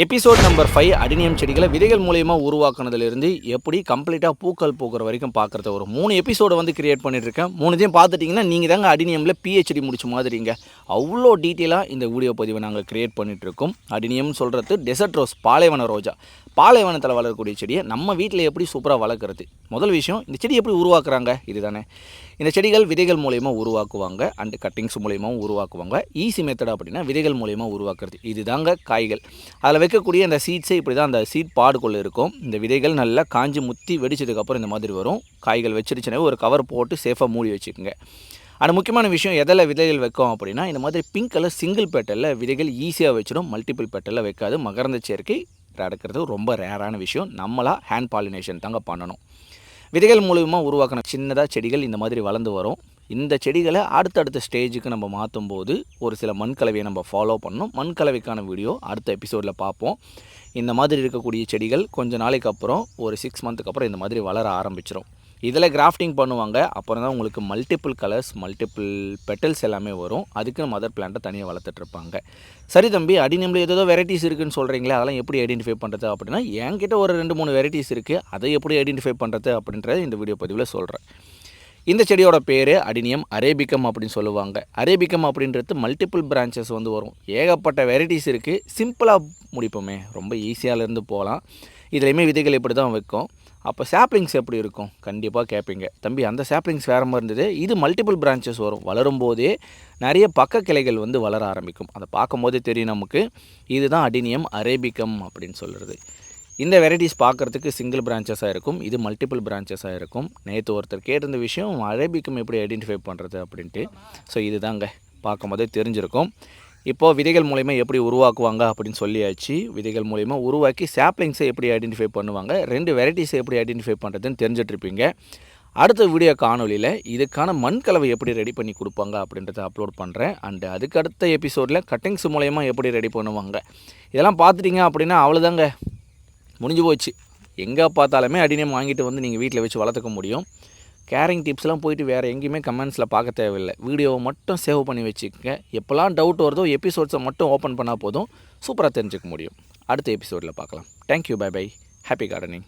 Episode number 5 adenium செடிகளை விதைகள் மூலயமா உருவாக்குனதுலேருந்து எப்படி கம்ப்ளீட்டாக பூக்கள் பூக்கிற வரைக்கும் பார்க்குறது ஒரு 3 எபிசோடு வந்து கிரியேட் பண்ணிட்டுருக்கேன். 3த்தையும் பார்த்துட்டிங்கன்னா நீங்கள் தாங்க அடினியமில் பிஹெச்டி முடிச்ச மாதிரிங்க. அவ்வளோ டீட்டெயிலாக இந்த வீடியோ பதிவை நாங்கள் கிரியேட் பண்ணிகிட்ருக்கோம். அடினியம் சொல்கிறது டெசர்ட் ரோஸ், பாலைவன ரோஜா. பாலைவனத்தில் வளரக்கூடிய செடியை நம்ம வீட்டில் எப்படி சூப்பராக வளர்க்குறது. முதல் விஷயம், இந்த செடி எப்படி உருவாக்குறாங்க இது தானே. இந்த செடிகள் விதைகள் மூலயமா உருவாக்குவாங்க அண்டு கட்டிங்ஸ் மூலயமாவும் உருவாக்குவாங்க. ஈஸி மெத்தட் அப்படின்னா விதைகள் மூலயமா உருவாக்குறது இது தாங்க. காய்கள் அதில் வைக்கக்கூடிய அந்த சீட்ஸே இப்படி தான் அந்த சீட் பாடுக்குள்ளே இருக்கும். இந்த விதைகள் நல்லா காஞ்சி முத்தி வெடிச்சதுக்கப்புறம் இந்த மாதிரி வரும். காய்கள் வச்சிருச்சுனே ஒரு கவர் போட்டு சேஃபாக மூடி வச்சுக்கோங்க. ஆனால் முக்கியமான விஷயம், எதில் விதைகள் வைக்கும் அப்படின்னா இந்த மாதிரி பிங்க் கலர் சிங்கிள் பேட்டலில் விதைகள் ஈஸியாக வச்சிடும். மல்டிபிள் பேட்டலில் வைக்காது. மகரந்த சேர்க்கை நடக்கிறது ரொம்ப ரேரான விஷயம். நம்மளாக ஹேண்ட் பாலினேஷன் தாங்க பண்ணணும். விதைகள் மூலமாக உருவாக்கின சின்னதாக செடிகள் இந்த மாதிரி வளர்ந்து வரும். இந்த செடிகளை அடுத்தடுத்த ஸ்டேஜுக்கு நம்ம மாற்றும் போது ஒரு சில மண்கலவையை நம்ம ஃபாலோ பண்ணணும். மண்கலவைக்கான வீடியோ அடுத்த எபிசோடில் பார்ப்போம். இந்த மாதிரி இருக்கக்கூடிய செடிகள் கொஞ்சம் நாளைக்கு அப்புறம் ஒரு 6 மந்த்துக்கு அப்புறம் இந்த மாதிரி வளர ஆரம்பிச்சிடும். இதில் கிராஃப்டிங் பண்ணுவாங்க. அப்புறம் தான் உங்களுக்கு மல்டிபிள் கலர்ஸ், மல்டிபிள் பெட்டல்ஸ் எல்லாமே வரும். அதுக்கு மதர் பிளான்ட்டை தனியாக வளர்த்துட்ருப்பாங்க. சரி தம்பி, அடினியமில் ஏதோ வெரைட்டிஸ் இருக்குதுன்னு சொல்கிறீங்களே, அதெல்லாம் எப்படி ஐடென்டிஃபை பண்ணுறது அப்படின்னா, என்கிட்ட ஒரு 2-3 வெரைட்டிஸ் இருக்குது. அதை எப்படி ஐடென்டிஃபை பண்ணுறது அப்படின்றத இந்த வீடியோ பதிவில் சொல்கிறேன். இந்த செடியோட பேர் அடினியம் அரேபிக்கம் அப்படின்னு சொல்லுவாங்க. அரேபிக்கம் அப்படின்றது மல்டிபிள் பிரான்ச்சஸ் வந்து வரும். ஏகப்பட்ட வெரைட்டிஸ் இருக்குது. சிம்பிளாக முடிப்போமே, ரொம்ப ஈஸியாகலேருந்து போகலாம். இதுலேயுமே விதைகள் இப்படி தான் வைக்கும். அப்போ சாப்ளிங்ஸ் எப்படி இருக்கும் கண்டிப்பாக கேட்பீங்க. தம்பி, அந்த சாப்ளிங்ஸ் வேறு மாதிரி இருந்தது. இது மல்டிபிள் பிரான்ச்சஸ் வரும். வளரும்போதே நிறைய பக்க கிளைகள் வந்து வளர ஆரம்பிக்கும். அதை பார்க்கும்போதே தெரியும் நமக்கு. இதுதான் அடினியம் அரேபிக்கம் அப்படின்னு சொல்கிறது. இந்த வெரைட்டிஸ் பார்க்குறதுக்கு சிங்கிள் பிரான்ச்சஸாக இருக்கும். இது மல்டிபிள் பிரான்ச்சஸாக இருக்கும். நேற்று ஒருத்தர் கேட்டிருந்த விஷயம், அரேபிக்கம் எப்படி ஐடென்டிஃபை பண்ணுறது அப்படின்ட்டு. ஸோ இது தாங்க பார்க்கும்போதே தெரிஞ்சிருக்கும். இப்போது விதைகள் மூலயமா எப்படி உருவாக்குவாங்க அப்படின்னு சொல்லியாச்சு. விதைகள் மூலயமா உருவாக்கி சாப்ளிங்ஸை எப்படி ஐடென்டிஃபை பண்ணுவாங்க, 2 வெரைட்டிஸை எப்படி ஐடென்டிஃபை பண்ணுறதுன்னு தெரிஞ்சிட்ருப்பீங்க. அடுத்த வீடியோ காணொலியில் இதுக்கான மண்கலவை எப்படி ரெடி பண்ணி கொடுப்பாங்க அப்படின்றத அப்லோட் பண்ணுறேன். அண்டு அதுக்கு அடுத்த எபிசோடில் கட்டிங்ஸ் மூலயமா எப்படி ரெடி பண்ணுவாங்க. இதெல்லாம் பார்த்துட்டிங்க அப்படின்னா அவ்வளோதாங்க, முடிஞ்சு போச்சு. எங்கே பார்த்தாலுமே அடினியம் வாங்கிட்டு வந்து நீங்கள் வீட்டில் வச்சு வளர்த்துக்க முடியும். கேரிங் டிப்ஸ்லாம் போயிட்டு வேறு எங்கேயுமே கமெண்ட்ஸில் பார்க்க தேவையில்லை. வீடியோவை மட்டும் சேவ் பண்ணி வச்சுக்கோங்க. எப்போல்லாம் டவுட் வருதோ எபிசோட்ஸை மட்டும் ஓப்பன் பண்ணால் போதும், சூப்பராக தெரிஞ்சுக்க முடியும். அடுத்த எபிசோடில் பார்க்கலாம். Thank you, bye bye, happy gardening.